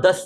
10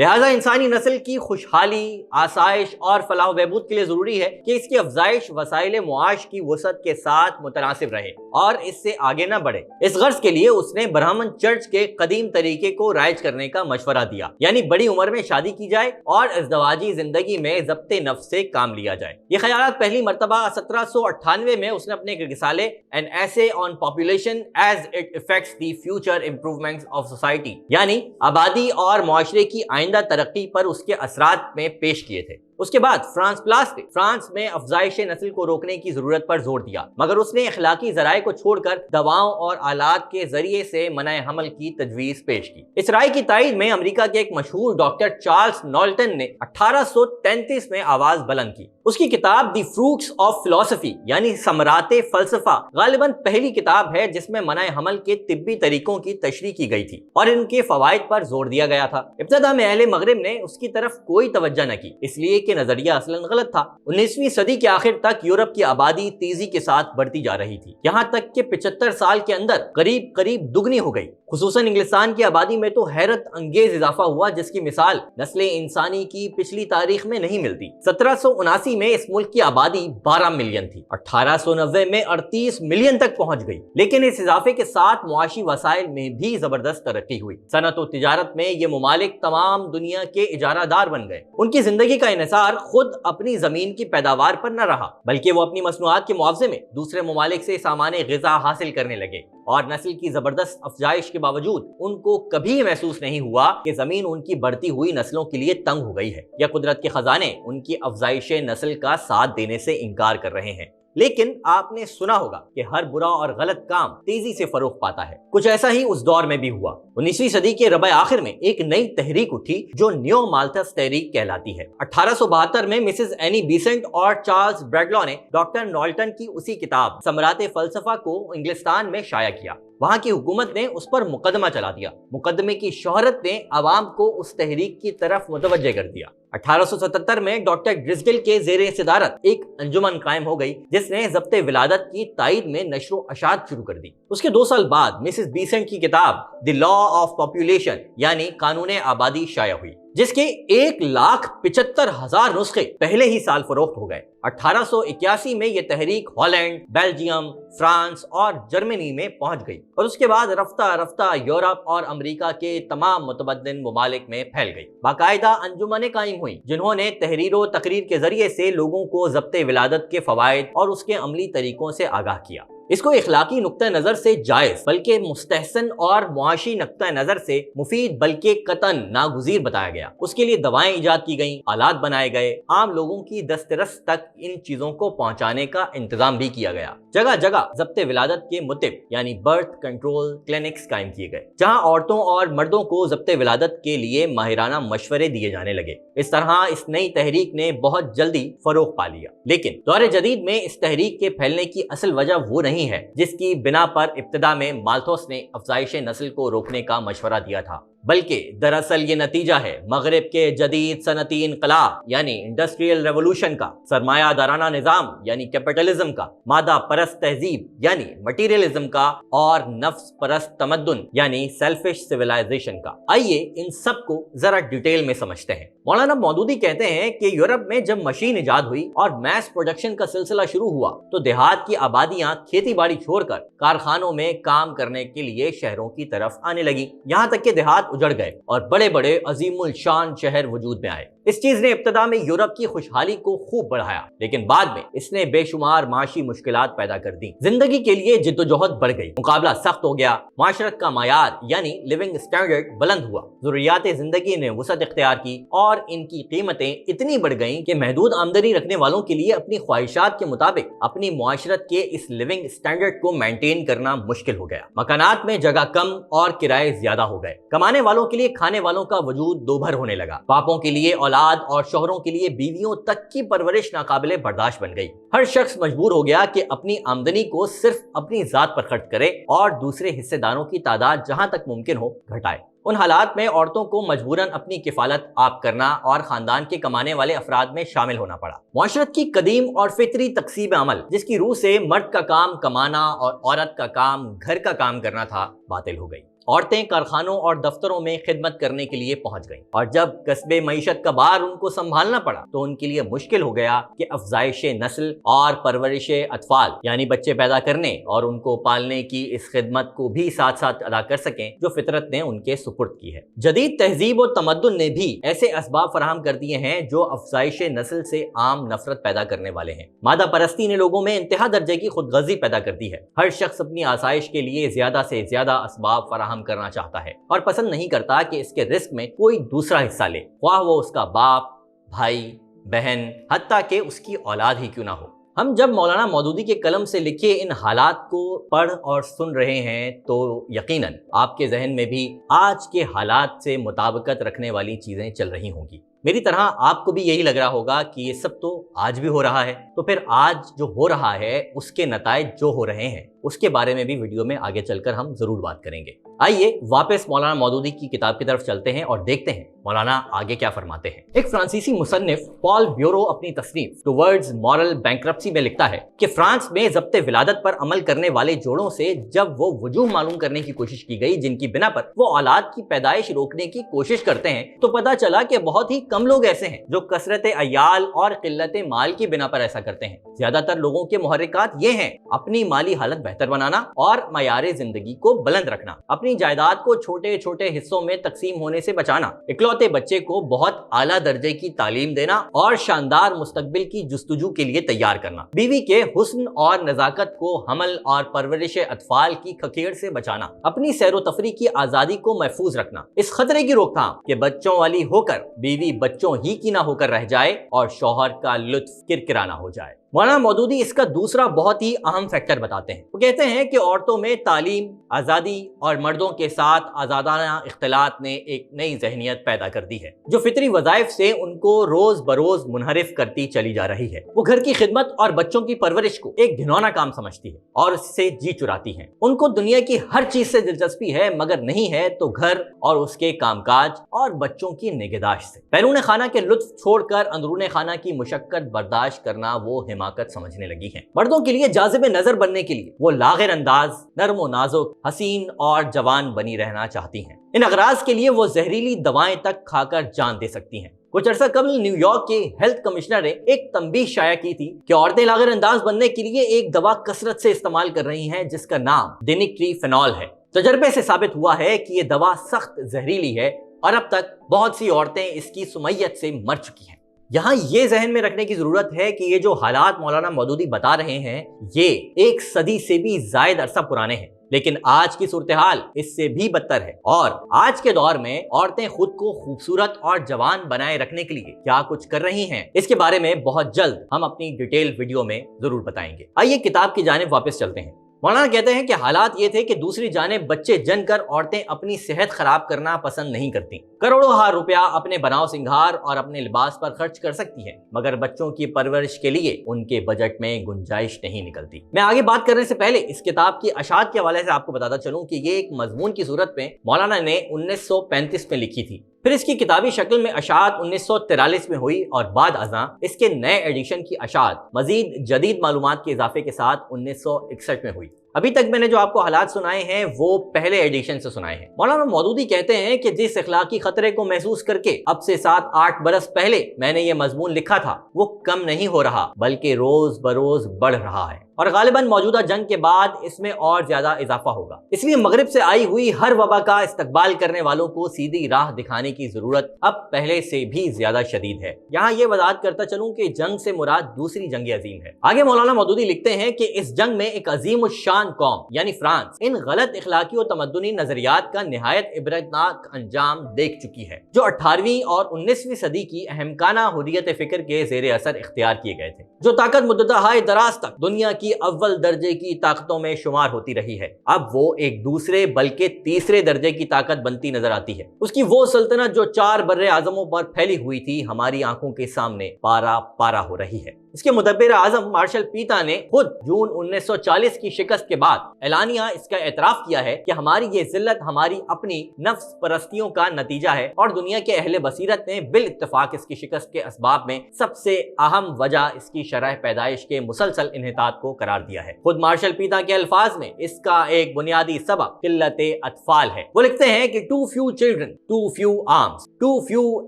لہٰذا انسانی نسل کی خوشحالی، آسائش اور فلاح و بہبود کے لیے ضروری ہے کہ اس کی افزائش وسائل معاش کی وسعت کے ساتھ متناسب رہے اور اس سے آگے نہ بڑھے۔ اس غرض کے لیے اس نے برہمن چرچ کے قدیم طریقے کو رائج کرنے کا مشورہ دیا، یعنی بڑی عمر میں شادی کی جائے اور ازدواجی زندگی میں ضبط نفس سے کام لیا جائے۔ یہ خیالات پہلی مرتبہ 1798 میں اس نے اپنے ایک رسالے An Essay on Population as it Affects the Future Improvements of Society یعنی آبادی اور معاشرے کی آئندہ ترقی پر اس کے اثرات میں پیش کیے تھے۔ اس کے بعد فرانس میں افزائش نسل کو روکنے کی ضرورت پر زور دیا، مگر اس نے اخلاقی ذرائع کو چھوڑ کر دواؤں اور آلات کے ذریعے سے منع حمل کی تجویز پیش کی۔ اس رائے کی تائید میں امریکہ کے ایک مشہور ڈاکٹر چارلس نولٹن نے 1833 میں آواز بلند کی۔ اس کی کتاب دی فروٹس آف فلسفی یعنی ثمرات فلسفہ غالباً پہلی کتاب ہے جس میں منع حمل کے طبی طریقوں کی تشریح کی گئی تھی اور ان کے فوائد پر زور دیا گیا تھا۔ ابتدا میں اہل مغرب نے اس کی طرف کوئی توجہ نہ کی، اس لیے کہ نظریہ اصلاً غلط تھا۔ 19ویں صدی کے آخر تک یورپ کی آبادی تیزی کے ساتھ بڑھتی جا رہی تھی، یہاں تک کہ 75 سال کے اندر قریب دگنی ہو گئی۔ خصوصاً انگلستان کی آبادی میں تو حیرت انگیز اضافہ ہوا جس کی مثال نسل انسانی کی پچھلی تاریخ میں نہیں ملتی۔ 1779 میں اس ملک کی آبادی 12 ملین تھی، 1890 میں 38 ملین تک پہنچ گئی، لیکن اس اضافے کے ساتھ معاشی وسائل میں بھی زبردست ترقی ہوئی۔ صنعت و تجارت میں یہ ممالک تمام دنیا کے اجارہ دار بن گئے۔ ان کی زندگی کا انحصار خود اپنی زمین کی پیداوار پر نہ رہا، بلکہ وہ اپنی مصنوعات کے معاوضے میں دوسرے ممالک سے سامان غذا حاصل کرنے لگے، اور نسل کی زبردست افزائش کے باوجود ان کو کبھی محسوس نہیں ہوا کہ زمین ان کی بڑھتی ہوئی نسلوں کے لیے تنگ ہو گئی ہے یا قدرت کے خزانے ان کی افزائش نسل کا ساتھ دینے سے انکار کر رہے ہیں۔ لیکن آپ نے سنا ہوگا کہ ہر برا اور غلط کام تیزی سے فروغ پاتا ہے۔ کچھ ایسا ہی اس دور میں بھی ہوا۔ 19ویں صدی کے ربع آخر میں ایک نئی تحریک اٹھی جو نیو مالتھس تحریک کہلاتی ہے۔ 1872 میں مسز اینی بیسنٹ اور چارلز بریڈلو نے ڈاکٹر نولٹن کی اسی کتاب ثمرات فلسفہ کو انگلستان میں شائع کیا۔ وہاں کی حکومت نے اس پر مقدمہ چلا دیا۔ مقدمے کی شہرت نے عوام کو اس تحریک کی طرف متوجہ کر دیا۔ 1877 میں ڈاکٹر ڈرزڈل کے زیر صدارت ایک انجمن قائم ہو گئی جس نے ضبط ولادت کی تائید میں نشر و اشاعت شروع کر دی۔ اس کے 2 سال بعد مسز بیسنٹ کی کتاب دی لا آف پاپولیشن یعنی قانون آبادی شائع ہوئی، جس کے 1,75,000 نسخے پہلے ہی سال فروخت ہو گئے۔ 1881 میں یہ تحریک ہالینڈ، بیلجیم، فرانس اور جرمنی میں پہنچ گئی اور اس کے بعد رفتہ رفتہ یورپ اور امریکہ کے تمام متمدن ممالک میں پھیل گئی۔ باقاعدہ انجمنیں قائم ہوئیں جنہوں نے تحریر و تقریر کے ذریعے سے لوگوں کو ضبط ولادت کے فوائد اور اس کے عملی طریقوں سے آگاہ کیا۔ اس کو اخلاقی نقطہ نظر سے جائز بلکہ مستحسن اور معاشی نقطہ نظر سے مفید بلکہ قطعاً ناگزیر بتایا گیا۔ اس کے لیے دوائیں ایجاد کی گئیں، آلات بنائے گئے، عام لوگوں کی دسترس تک ان چیزوں کو پہنچانے کا انتظام بھی کیا گیا۔ جگہ جگہ ضبط ولادت کے متب یعنی برتھ کنٹرول کلینکس قائم کیے گئے جہاں عورتوں اور مردوں کو ضبط ولادت کے لیے ماہرانہ مشورے دیے جانے لگے۔ اس طرح اس نئی تحریک نے بہت جلدی فروغ پا لیا، لیکن دور جدید میں اس تحریک کے پھیلنے کی اصل وجہ وہ نہیں ہے جس کی بنا پر ابتدا میں مالتھوس نے افزائش نسل کو روکنے کا مشورہ دیا تھا، بلکہ دراصل یہ نتیجہ ہے مغرب کے جدید صنعتی انقلاب یعنی انڈسٹریل ریولوشن کا، سرمایہ دارانہ نظام یعنی کیپٹلزم کا، مادہ پرست تہذیب یعنی مٹیریلزم کا، اور نفس پرست تمدن یعنی سیلفش سویلائزیشن کا۔ آئیے ان سب کو ذرا ڈیٹیل میں سمجھتے ہیں۔ مولانا مودودی کہتے ہیں کہ یورپ میں جب مشین ایجاد ہوئی اور میس پروڈکشن کا سلسلہ شروع ہوا تو دیہات کی آبادیاں کھیتی باڑی چھوڑ کر کارخانوں میں کام کرنے کے لیے شہروں کی طرف آنے لگی، یہاں تک کہ دیہات اجڑ گئے اور بڑے بڑے عظیم الشان شہر وجود میں آئے۔ اس چیز نے ابتدا میں یورپ کی خوشحالی کو خوب بڑھایا، لیکن بعد میں اس نے بے شمار معاشی مشکلات پیدا کر دی۔ زندگی کے لیے جد و جہد بڑھ گئی، مقابلہ سخت ہو گیا، معاشرت کا معیار یعنی لیونگ سٹینڈرڈ بلند ہوا، ضروریات زندگی نے وسعت اختیار کی اور ان کی قیمتیں اتنی بڑھ گئیں کہ محدود آمدنی رکھنے والوں کے لیے اپنی خواہشات کے مطابق اپنی معاشرت کے اس لیونگ سٹینڈرڈ کو مینٹین کرنا مشکل ہو گیا۔ مکانات میں جگہ کم اور کرائے زیادہ ہو گئے، کمانے والوں کے لیے کھانے والوں کا وجود دوبھر ہونے لگا، باپوں کے لیے اولاد اور شوہروں کے لیے بیویوں تک کی پرورش ناقابل برداشت بن گئی۔ ہر شخص مجبور ہو گیا کہ اپنی آمدنی کو صرف اپنی ذات پر خرچ کرے اور دوسرے حصے داروں کی تعداد جہاں تک ممکن ہو گھٹائے۔ ان حالات میں عورتوں کو مجبوراً اپنی کفالت آپ کرنا اور خاندان کے کمانے والے افراد میں شامل ہونا پڑا۔ معاشرت کی قدیم اور فطری تقسیم عمل جس کی روح سے مرد کا کام کمانا اور عورت کا کام گھر کا کام کرنا تھا، باطل ہو گئی عورتیں کارخانوں اور دفتروں میں خدمت کرنے کے لیے پہنچ گئیں، اور جب کسب معیشت کا بار ان کو سنبھالنا پڑا تو ان کے لیے مشکل ہو گیا کہ افزائش نسل اور پرورش اطفال یعنی بچے پیدا کرنے اور ان کو پالنے کی اس خدمت کو بھی ساتھ ساتھ ادا کر سکیں جو فطرت نے ان کے سپرد کی ہے۔ جدید تہذیب و تمدن نے بھی ایسے اسباب فراہم کر دیے ہیں جو افزائش نسل سے عام نفرت پیدا کرنے والے ہیں۔ مادہ پرستی نے لوگوں میں انتہا درجے کی خود غرضی پیدا کر دی ہے۔ ہر شخص اپنی آسائش کے لیے زیادہ سے زیادہ اسباب فراہم کرنا چاہتا ہے اور پسند نہیں کرتا کہ اس کے رزق میں کوئی دوسرا حصہ لے، خواہ وہ اس کا باپ، بھائی، بہن، حتیٰ کہ اس کی اولاد ہی کیوں نہ ہو۔ ہم جب مولانا مودودی کے قلم سے لکھے ان حالات کو پڑھ اور سن رہے ہیں تو یقیناً آپ کے ذہن میں بھی آج کے حالات سے مطابقت رکھنے والی چیزیں چل رہی ہوں گی۔ میری طرح آپ کو بھی یہی لگ رہا ہوگا کہ یہ سب تو آج بھی ہو رہا ہے، تو پھر آج جو ہو رہا ہے اس کے نتائج جو ہو رہے ہیں اس کے بارے میں بھی ویڈیو میں آگے چل کر ہم ضرور بات کریں گے۔ آئیے واپس مولانا مودودی کی کتاب کی طرف چلتے ہیں اور دیکھتے ہیں مولانا آگے کیا فرماتے ہیں۔ ایک فرانسیسی مصنف پال بیورو اپنی تصنیف ٹوورڈز مورل بینکرپسی میں لکھتا ہے کہ فرانس میں ضبط ولادت پر عمل کرنے والے جوڑوں سے جب وہ وجوہ معلوم کرنے کی کوشش کی گئی جن کی بنا پر وہ اولاد کی پیدائش روکنے کی کوشش کرتے ہیں تو پتہ چلا کہ بہت ہی کم لوگ ایسے ہیں جو کثرت عیال اور قلت مال کی بنا پر ایسا کرتے ہیں۔ زیادہ تر لوگوں کے محرکات یہ ہیں: اپنی مالی حالت بہتر بنانا اور معیار زندگی کو بلند رکھنا، اپنی جائیداد کو چھوٹے چھوٹے حصوں میں تقسیم ہونے سے بچانا، اکلوتے بچے کو بہت اعلیٰ درجے کی تعلیم دینا اور شاندار مستقبل کی جستجو کے لیے تیار کرنا، بیوی کے حسن اور نزاکت کو حمل اور پرورش اطفال کی کھکیڑ سے بچانا، اپنی سیر و تفریح کی آزادی کو محفوظ رکھنا، اس خطرے کی روک تھام کہ بچوں والی ہو کر بیوی بچوں ہی کی نہ ہو کر رہ جائے اور شوہر کا لطف کرکرانا ہو جائے۔ مولانا مودودی اس کا دوسرا بہت ہی اہم فیکٹر بتاتے ہیں۔ وہ کہتے ہیں کہ عورتوں میں تعلیم، آزادی اور مردوں کے ساتھ آزادانہ اختلاط نے ایک نئی ذہنیت پیدا کر دی ہے جو فطری وظائف سے ان کو روز بروز منحرف کرتی چلی جا رہی ہے۔ وہ گھر کی خدمت اور بچوں کی پرورش کو ایک گھنونا کام سمجھتی ہے اور اس سے جی چراتی ہیں۔ ان کو دنیا کی ہر چیز سے دلچسپی ہے، مگر نہیں ہے تو گھر اور اس کے کام کاج اور بچوں کی نگہداشت سے۔ بیرون خانہ کے لطف چھوڑ کر اندرون خانہ کی مشقت برداشت کرنا وہ حماقت سمجھنے لگی ہیں۔ مردوں کے لیے جاذب نظر بننے کے لیے وہ لاغر انداز، نرم و نازک، حسین اور جوان بنی رہنا چاہتی ہیں۔ ان اغراض کے لیے وہ زہریلی دوائیں تک کھا کر جان دے سکتی ہیں۔ کچھ عرصہ قبل نیو یارک کے ہیلتھ کمشنر نے ایک تنبیہ شائع کی تھی کہ عورتیں لاغر انداز بننے کے لیے ایک دوا کثرت سے استعمال کر رہی ہیں جس کا نام ڈینیکٹری فینول ہے۔ تجربے سے ثابت ہوا ہے کہ یہ دوا سخت زہریلی ہے اور اب تک بہت سی عورتیں اس کی سمیت سے مر چکی ہیں۔ یہاں یہ ذہن میں رکھنے کی ضرورت ہے کہ یہ جو حالات مولانا مودودی بتا رہے ہیں یہ ایک صدی سے بھی زائد عرصہ پرانے ہیں، لیکن آج کی صورتحال اس سے بھی بدتر ہے، اور آج کے دور میں عورتیں خود کو خوبصورت اور جوان بنائے رکھنے کے لیے کیا کچھ کر رہی ہیں اس کے بارے میں بہت جلد ہم اپنی ڈیٹیل ویڈیو میں ضرور بتائیں گے۔ آئیے کتاب کی جانب واپس چلتے ہیں۔ مولانا کہتے ہیں کہ حالات یہ تھے کہ دوسری جانب بچے جن کر عورتیں اپنی صحت خراب کرنا پسند نہیں کرتی، کروڑوں روپیہ اپنے بناؤ سنگھار اور اپنے لباس پر خرچ کر سکتی ہیں، مگر بچوں کی پرورش کے لیے ان کے بجٹ میں گنجائش نہیں نکلتی۔ میں آگے بات کرنے سے پہلے اس کتاب کی اشاعت کے حوالے سے آپ کو بتاتا چلوں کہ یہ ایک مضمون کی صورت میں مولانا نے 1935 میں لکھی تھی، پھر اس کی کتابی شکل میں اشاعت 1943 میں ہوئی اور بعد ازاں اس کے نئے ایڈیشن کی اشاعت مزید جدید معلومات کے اضافے کے ساتھ 1961 میں ہوئی۔ ابھی تک میں نے جو آپ کو حالات سنائے ہیں وہ پہلے ایڈیشن سے سنائے ہیں۔ مولانا مودودی کہتے ہیں کہ جس اخلاقی خطرے کو محسوس کر کے اب سے 7-8 برس پہلے میں نے یہ مضمون لکھا تھا وہ کم نہیں ہو رہا بلکہ روز بروز بڑھ رہا ہے، اور غالباً موجودہ جنگ کے بعد اس میں اور زیادہ اضافہ ہوگا۔ اس لیے مغرب سے آئی ہوئی ہر وبا کا استقبال کرنے والوں کو سیدھی راہ دکھانے کی ضرورت اب پہلے سے بھی زیادہ شدید ہے۔ یہاں یہ وضاحت کرتا چلوں کہ جنگ سے مراد دوسری جنگ عظیم ہے۔ آگے مولانا مودودی لکھتے ہیں کہ اس جنگ میں ایک عظیم الشان قوم یعنی فرانس ان غلط اخلاقی و تمدنی نظریات کا نہایت عبرتناک انجام دیکھ چکی ہے جو 18ویں اور 19ویں صدی کی احمقانہ حریت فکر کے زیر اثر اختیار کیے گئے تھے، جو طاقت مدتہائے دراز تک دنیا کی اول درجے کی طاقتوں میں شمار ہوتی رہی ہے، اب وہ ایک دوسرے بلکہ تیسرے درجے کی طاقت بنتی نظر آتی ہے۔ اس کی وہ سلطنت جو 4 بر اعظموں پر پھیلی ہوئی تھی ہماری آنکھوں کے سامنے پارا پارا ہو رہی ہے۔ اس کے مدبر اعظم مارشل پیتا نے خود جون 1940 کی شکست کے بعد اعلانیہ اس کا اعتراف کیا ہے کہ ہماری یہ ذلت ہماری اپنی نفس پرستیوں کا نتیجہ ہے، اور دنیا کے اہل بصیرت نے بالاتفاق اس کی شکست کے اسباب میں سب سے اہم وجہ اس کی شرح پیدائش کے مسلسل انحطاط کو قرار دیا ہے۔ خود مارشل پیتا کے الفاظ میں اس کا ایک بنیادی سبب قلت اطفال ہے۔ وہ لکھتے ہیں کہ too few children, too few arms, too few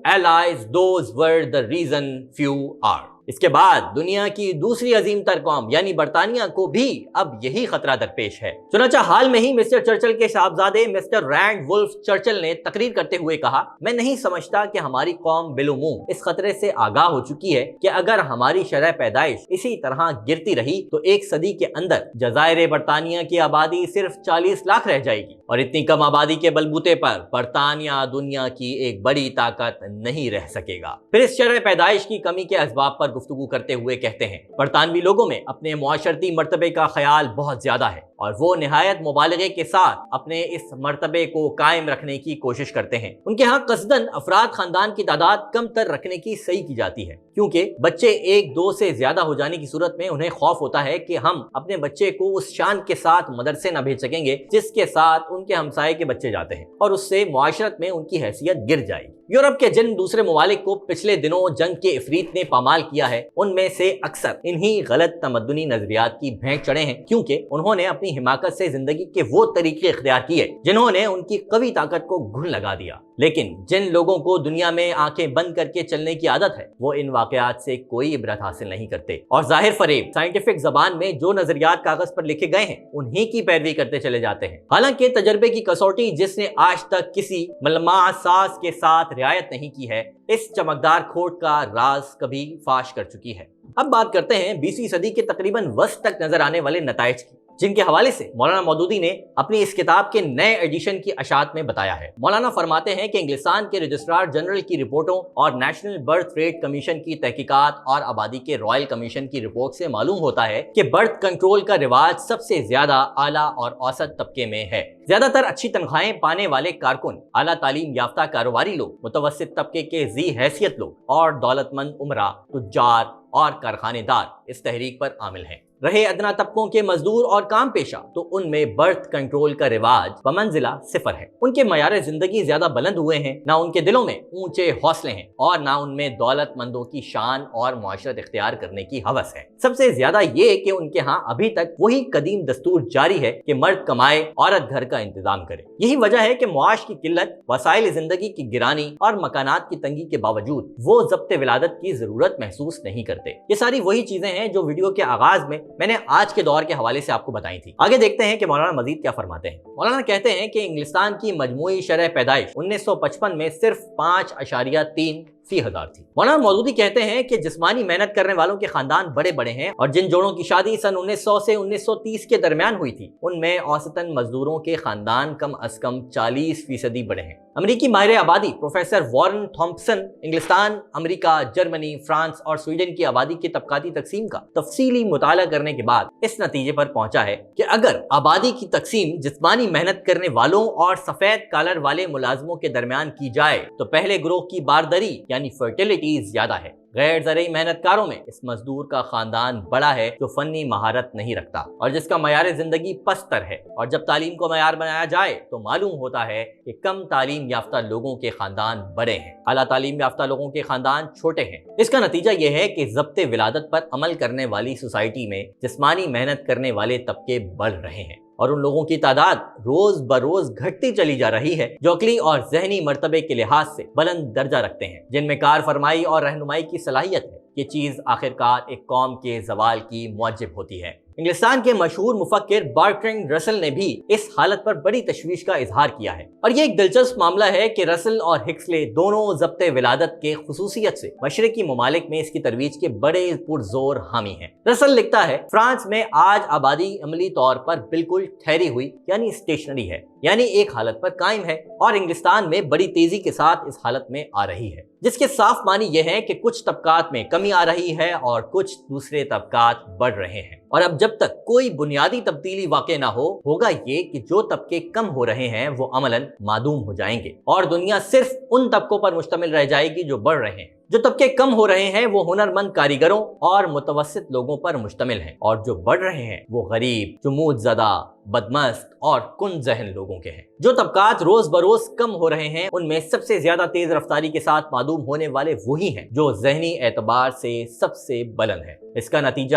allies, those were the reason few are۔ اس کے بعد دنیا کی دوسری عظیم تر قوم یعنی برطانیہ کو بھی اب یہی خطرہ درپیش ہے۔ چنانچہ حال میں ہی مسٹر چرچل کے صاحبزادے مسٹر رینڈ ولف چرچل نے تقریر کرتے ہوئے کہا، میں نہیں سمجھتا کہ ہماری قوم بالعموم اس خطرے سے آگاہ ہو چکی ہے کہ اگر ہماری شرح پیدائش اسی طرح گرتی رہی تو ایک صدی کے اندر جزائر برطانیہ کی آبادی صرف 40 لاکھ رہ جائے گی، اور اتنی کم آبادی کے بلبوتے پر برطانیہ دنیا کی ایک بڑی طاقت نہیں رہ سکے گا۔ پھر اس شرح پیدائش کی کمی کے اسباب پر گفتگو کرتے ہوئے کہتے ہیں، برطانوی لوگوں میں اپنے معاشرتی مرتبے کا خیال بہت زیادہ ہے اور وہ نہایت مبالغے کے ساتھ اپنے اس مرتبے کو قائم رکھنے کی کوشش کرتے ہیں۔ ان کے ہاں قصداً افراد خاندان کی تعداد کم تر رکھنے کی صحیح کی جاتی ہے، کیونکہ بچے 1-2 سے زیادہ ہو جانے کی صورت میں انہیں خوف ہوتا ہے کہ ہم اپنے بچے کو اس شان کے ساتھ مدرسے نہ بھیج سکیں گے جس کے ساتھ ان کے ہمسائے کے بچے جاتے ہیں، اور اس سے معاشرت میں ان کی حیثیت گر جائے گی۔ یورپ کے جن دوسرے ممالک کو پچھلے دنوں جنگ کے افریت نے پامال کیا ہے، ان میں سے اکثر انہی غلط تمدنی نظریات کی بھینٹ چڑھے ہیں، کیونکہ انہوں نے اپنی حماقت سے زندگی کے وہ طریقے اختیار کیے جنہوں نے ان کی قوی طاقت کو گھن لگا دیا۔ لیکن جن لوگوں کو دنیا میں آنکھیں بند کر کے چلنے کی عادت ہے، وہ ان واقعات سے کوئی عبرت حاصل نہیں کرتے اور ظاہر فریب سائنٹیفک زبان میں جو نظریات کاغذ پر لکھے گئے ہیں انہی کی پیروی کرتے چلے جاتے ہیں۔ حالانکہ تجربے کی کسوٹی جس نے آج تک کسی ملمع ساز کے ساتھ رعایت نہیں کی ہے، اس چمکدار کھوٹ کا راز کبھی فاش کر چکی ہے۔ اب بات کرتے ہیں 20ویں صدی کے تقریباً وسط تک نظر آنے والے نتائج کی، جن کے حوالے سے مولانا مودودی نے اپنی اس کتاب کے نئے ایڈیشن کی اشاعت میں بتایا ہے۔ مولانا فرماتے ہیں کہ انگلستان کے رجسٹرار جنرل کی رپورٹوں اور نیشنل برتھ ریٹ کمیشن کی تحقیقات اور آبادی کے رائل کمیشن کی رپورٹ سے معلوم ہوتا ہے کہ برتھ کنٹرول کا رواج سب سے زیادہ اعلیٰ اور اوسط طبقے میں ہے۔ زیادہ تر اچھی تنخواہیں پانے والے کارکن، اعلیٰ تعلیم یافتہ کاروباری لوگ، متوسط طبقے کے ذی حیثیت لوگ اور دولت مند امراء، تجار اور کارخانے دار اس تحریک پر عامل ہیں۔ رہے ادنا طبقوں کے مزدور اور کام پیشہ تو ان میں برتھ کنٹرول کا رواج بمنزلہ 0 ہے۔ ان کے معیار زندگی زیادہ بلند ہوئے ہیں، نہ ان کے دلوں میں اونچے حوصلے ہیں اور نہ ان میں دولت مندوں کی شان اور معاشرت اختیار کرنے کی ہوس ہے۔ سب سے زیادہ یہ کہ ان کے ہاں ابھی تک وہی قدیم دستور جاری ہے کہ مرد کمائے، عورت گھر کا انتظام کرے۔ یہی وجہ ہے کہ معاش کی قلت، وسائل زندگی کی گرانی اور مکانات کی تنگی کے باوجود وہ ضبط ولادت کی ضرورت محسوس نہیں کرتے۔ یہ ساری وہی چیزیں ہیں جو ویڈیو کے آغاز میں نے آج کے دور کے حوالے سے آپ کو بتائی تھی۔ آگے دیکھتے ہیں کہ مولانا مزید کیا فرماتے ہیں۔ مولانا کہتے ہیں کہ انگلستان کی مجموعی شرح پیدائش 1955 میں صرف 5.3% تھی۔ مولانا مودودی کہتے ہیں کہ جسمانی محنت کرنے والوں کے خاندان بڑے بڑے ہیں اور جن جوڑوں کی شادی سن 1900 سے 1930 کے درمیان ہوئی تھی ان میں اوسطاً مزدوروں کے خاندان کم از کم 40% بڑے ہیں۔ امریکی ماہر آبادی پروفیسر وارن تھامپسن انگلستان، امریکہ، جرمنی، فرانس اور سویڈن کی آبادی کی طبقاتی تقسیم کا تفصیلی مطالعہ کرنے کے بعد اس نتیجے پر پہنچا ہے کہ اگر آبادی کی تقسیم جسمانی محنت کرنے والوں اور سفید کالر والے ملازموں کے درمیان کی جائے تو پہلے گروہ کی باردری یعنی فرٹیلٹی زیادہ ہے۔ غیر زرعی محنت کاروں میں اس مزدور کا خاندان بڑا ہے جو فنی مہارت نہیں رکھتا اور جس کا معیار زندگی پستر ہے، اور جب تعلیم کو معیار بنایا جائے تو معلوم ہوتا ہے کہ کم تعلیم یافتہ لوگوں کے خاندان بڑے ہیں، اعلیٰ تعلیم یافتہ لوگوں کے خاندان چھوٹے ہیں۔ اس کا نتیجہ یہ ہے کہ ضبط ولادت پر عمل کرنے والی سوسائٹی میں جسمانی محنت کرنے والے طبقے بڑھ رہے ہیں اور ان لوگوں کی تعداد روز بروز گھٹتی چلی جا رہی ہے جو عقلی اور ذہنی مرتبے کے لحاظ سے بلند درجہ رکھتے ہیں، جن میں کار فرمائی اور رہنمائی کی صلاحیت ہے۔ یہ چیز آخرکار ایک قوم کے زوال کی موجب ہوتی ہے۔ انگلستان کے مشہور مفکر برٹرینڈ رسل نے بھی اس حالت پر بڑی تشویش کا اظہار کیا ہے، اور یہ ایک دلچسپ معاملہ ہے کہ رسل اور ہکسلے دونوں ضبط ولادت کے خصوصیت سے مشرقی ممالک میں اس کی ترویج کے بڑے پرزور حامی ہیں۔ رسل لکھتا ہے، فرانس میں آج آبادی عملی طور پر بالکل ٹھہری ہوئی یعنی اسٹیشنری ہے، یعنی ایک حالت پر قائم ہے، اور انگلستان میں بڑی تیزی کے ساتھ اس حالت میں آ رہی ہے، جس کے صاف معنی یہ ہے کہ کچھ طبقات میں کمی آ رہی ہے اور کچھ دوسرے طبقات بڑھ رہے ہیں، اور اب جب تک کوئی بنیادی تبدیلی واقع نہ ہوگا یہ کہ جو طبقے کم ہو رہے ہیں وہ عملاً معدوم ہو جائیں گے اور دنیا صرف ان طبقوں پر مشتمل رہ جائے گی جو بڑھ رہے ہیں۔ جو طبقے کم ہو رہے ہیں وہ ہنرمند کاریگروں اور متوسط لوگوں پر مشتمل ہیں، اور جو بڑھ رہے ہیں وہ غریب، جمود زدہ، بدمست اور کن ذہن لوگوں کے ہیں۔ جو طبقات روز بروز کم ہو رہے ہیں ان میں سب سے زیادہ تیز رفتاری کے ساتھ معدوم ہونے والے وہی ہیں جو ذہنی اعتبار سے سب سے بلند ہیں۔ اس کا نتیجہ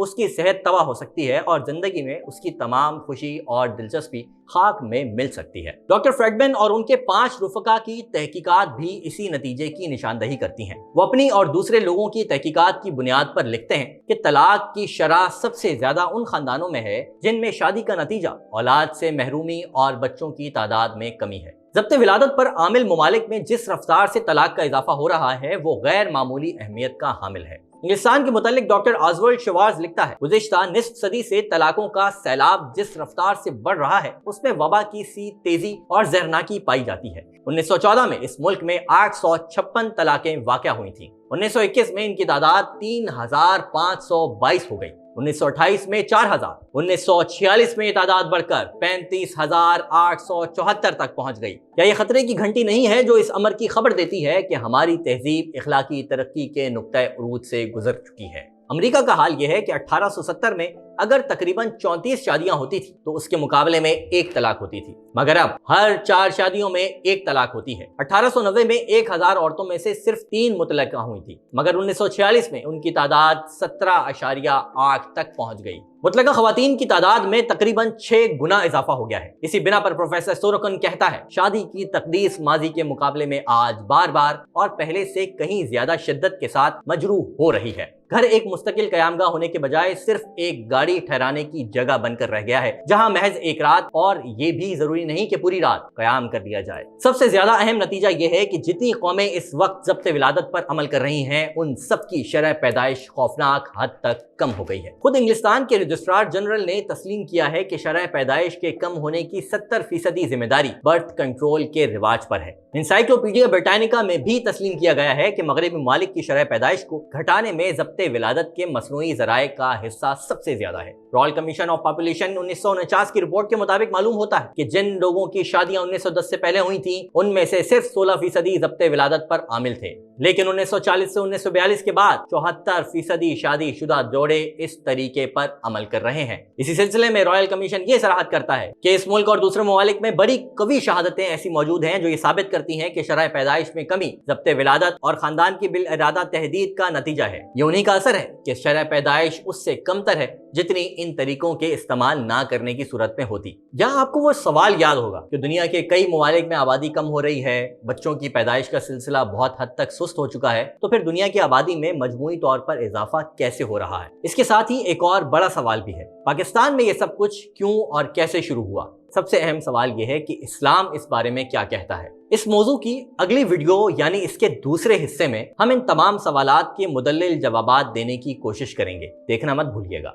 اس کی صحت تباہ ہو سکتی ہے اور زندگی میں اس کی تمام خوشی اور دلچسپی خاک میں مل سکتی ہے۔ ڈاکٹر فریڈمین اور ان کے 5 رفقا کی تحقیقات بھی اسی نتیجے کی نشاندہی کرتی ہیں۔ وہ اپنی اور دوسرے لوگوں کی تحقیقات کی بنیاد پر لکھتے ہیں کہ طلاق کی شرح سب سے زیادہ ان خاندانوں میں ہے جن میں شادی کا نتیجہ اولاد سے محرومی اور بچوں کی تعداد میں کمی ہے۔ ضبط ولادت پر عامل ممالک میں جس رفتار سے طلاق کا اضافہ ہو رہا ہے وہ غیر معمولی اہمیت کا حامل ہے۔ انگلستان کے متعلق ڈاکٹر آزورلڈ شوارز لکھتا ہے، گزشتہ نصف صدی سے طلاقوں کا سیلاب جس رفتار سے بڑھ رہا ہے اس میں وبا کی سی تیزی اور زہرناکی پائی جاتی ہے۔ 1914 میں اس ملک میں 856 طلاقیں واقع ہوئی تھیں۔ 1921 میں ان کی تعداد 3522 ہو گئی۔ 1928 میں 4000، 1946 میں یہ تعداد بڑھ کر 35874 تک پہنچ گئی۔ کیا یہ خطرے کی گھنٹی نہیں ہے جو اس امر کی خبر دیتی ہے کہ ہماری تہذیب اخلاقی ترقی کے نقطۂ عروج سے گزر چکی ہے؟ امریکہ کا حال یہ ہے کہ 1870 میں اگر تقریباً 34 شادیاں ہوتی تھی تو اس کے مقابلے میں 1 طلاق ہوتی تھی، مگر اب ہر 4 شادیوں میں 1 طلاق ہوتی ہے۔ 1890 میں 1000 عورتوں میں سے صرف 3 مطلقہ ہوئی تھی، مگر 1946 میں ان کی تعداد 17.8 تک پہنچ گئی۔ مطلقہ خواتین کی تعداد میں تقریباً 6 گنا اضافہ ہو گیا ہے۔ اسی بنا پر پروفیسر سورکن کہتا ہے، شادی کی تقدیس ماضی کے مقابلے میں آج بار بار اور پہلے سے کہیں زیادہ شدت کے ساتھ مجروح ہو رہی ہے۔ گھر ایک مستقل قیامگاہ ہونے کے بجائے صرف ایک گاڑی ٹھہرانے کی جگہ بن کر رہ گیا ہے، جہاں محض ایک رات، اور یہ بھی ضروری نہیں کہ پوری رات، قیام کر دیا جائے۔ سب سے زیادہ اہم نتیجہ یہ ہے کہ جتنی قومیں اس وقت ضبط ولادت پر عمل کر رہی ہیں ان سب کی شرح پیدائش خوفناک حد تک کم ہو گئی ہے۔ خود انگلستان کے رجسٹرار جنرل نے تسلیم کیا ہے کہ شرح پیدائش کے کم ہونے کی 70% ذمہ داری برتھ کنٹرول کے رواج پر ہے۔ انسائکلوپیڈیا برٹانیکا میں بھی تسلیم کیا گیا ہے کہ مغربی ممالک کی شرح پیدائش کو گھٹانے میں ضبط ولادت کے مصنوعی ذرائع کا حصہ سب سے زیادہ ہے۔ رائل کمیشن آف پاپولیشن 1949 کی رپورٹ کے مطابق معلوم ہوتا ہے کہ جن لوگوں کی شادیاں 1910 سے پہلے ہوئی تھیں ان میں سے صرف 16% ضبط ولادت پر عامل تھے، لیکن 1940 سے 1942 کے بعد 74% شادی شدہ جوڑے اس طریقے پر عمل کر رہے ہیں۔ اسی سلسلے میں رائل کمیشن یہ صراحت کرتا ہے کہ اس ملک اور دوسرے ممالک میں بڑی قوی شہادتیں ایسی موجود ہیں جو یہ ثابت کرتی ہیں کہ شرح پیدائش میں کمی ضبط ولادت اور خاندان کی بالارادہ تحدید کا نتیجہ ہے۔ یہ انہی کا اثر ہے کہ شرح پیدائش اس سے کم تر ہے جتنی ان طریقوں کے استعمال نہ کرنے کی صورت میں ہوتی۔ جہاں آپ کو وہ سوال یاد ہوگا کہ دنیا کے کئی ممالک میں آبادی کم ہو رہی ہے، بچوں کی پیدائش کا سلسلہ بہت حد تک سست ہو چکا ہے، تو پھر دنیا کی آبادی میں مجموعی طور پر اضافہ کیسے ہو رہا ہے؟ اس کے ساتھ ہی ایک اور بڑا سوال بھی ہے، پاکستان میں یہ سب کچھ کیوں اور کیسے شروع ہوا؟ سب سے اہم سوال یہ ہے کہ اسلام اس بارے میں کیا کہتا ہے۔ اس موضوع کی اگلی ویڈیو یعنی اس کے دوسرے حصے میں ہم ان تمام سوالات کے مدلل جوابات دینے کی کوشش کریں گے، دیکھنا مت بھولیے گا۔